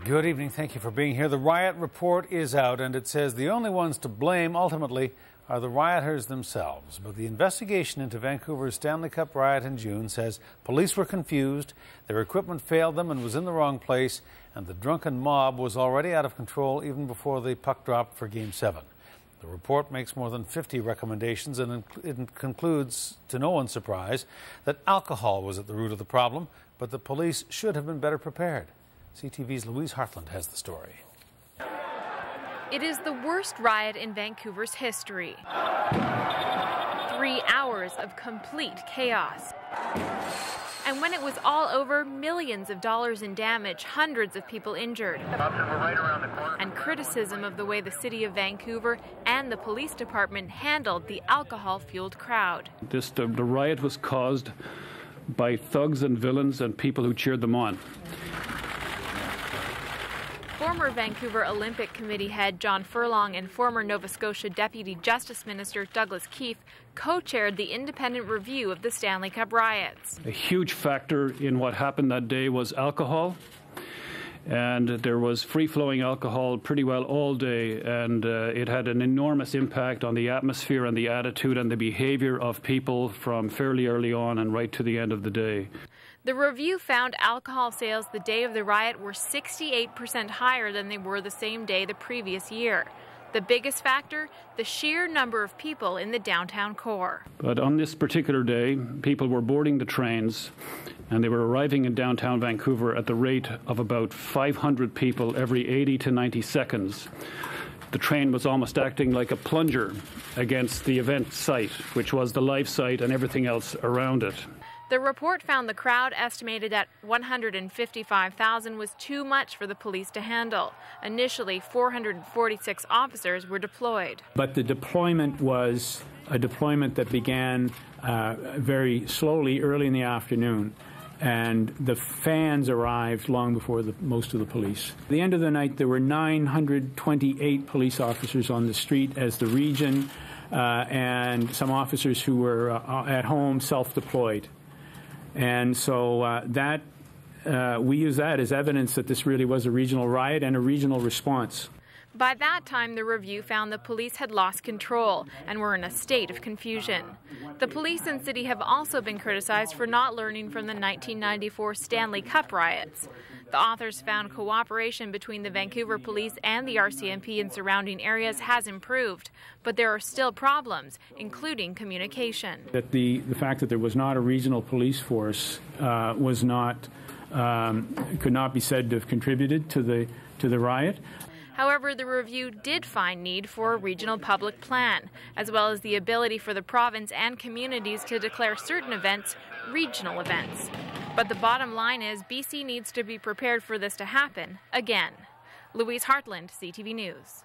Good evening. Thank you for being here. The Riot report is out, and it says the only ones to blame ultimately are the rioters themselves. But the investigation into Vancouver's Stanley Cup riot in June says police were confused, their equipment failed them and was in the wrong place, and the drunken mob was already out of control even before the puck dropped for Game 7. The report makes more than 50 recommendations, and it concludes, to no one's surprise, that alcohol was at the root of the problem, but the police should have been better prepared. CTV's Louise Hartland has the story. It is the worst riot in Vancouver's history. 3 hours of complete chaos. And when it was all over, millions of dollars in damage, hundreds of people injured. And criticism of the way the city of Vancouver and the police department handled the alcohol-fueled crowd. The riot was caused by thugs and villains and people who cheered them on. Former Vancouver Olympic Committee head John Furlong and former Nova Scotia Deputy Justice Minister Douglas Keefe co-chaired the independent review of the Stanley Cup riots. A huge factor in what happened that day was alcohol, and there was free-flowing alcohol pretty well all day, and it had an enormous impact on the atmosphere and the attitude and the behavior of people from fairly early on and right to the end of the day. The review found alcohol sales the day of the riot were 68% higher than they were the same day the previous year. The biggest factor, the sheer number of people in the downtown core. But on this particular day, people were boarding the trains and they were arriving in downtown Vancouver at the rate of about 500 people every 80 to 90 seconds. The train was almost acting like a plunger against the event site, which was the live site and everything else around it. The report found the crowd, estimated at 155,000, was too much for the police to handle. Initially, 446 officers were deployed. But the deployment was a deployment that began very slowly early in the afternoon, and the fans arrived long before most of the police. At the end of the night, there were 928 police officers on the street as the region and some officers who were at home self-deployed. And so we use that as evidence that this really was a regional riot and a regional response. By that time, the review found the police had lost control and were in a state of confusion. The police and city have also been criticized for not learning from the 1994 Stanley Cup riots. The authors found cooperation between the Vancouver police and the RCMP in surrounding areas has improved, but there are still problems, including communication. That the fact that there was not a regional police force could not be said to have contributed to the riot. However, the review did find need for a regional public plan, as well as the ability for the province and communities to declare certain events regional events. But the bottom line is BC needs to be prepared for this to happen again. Louise Hartland, CTV News.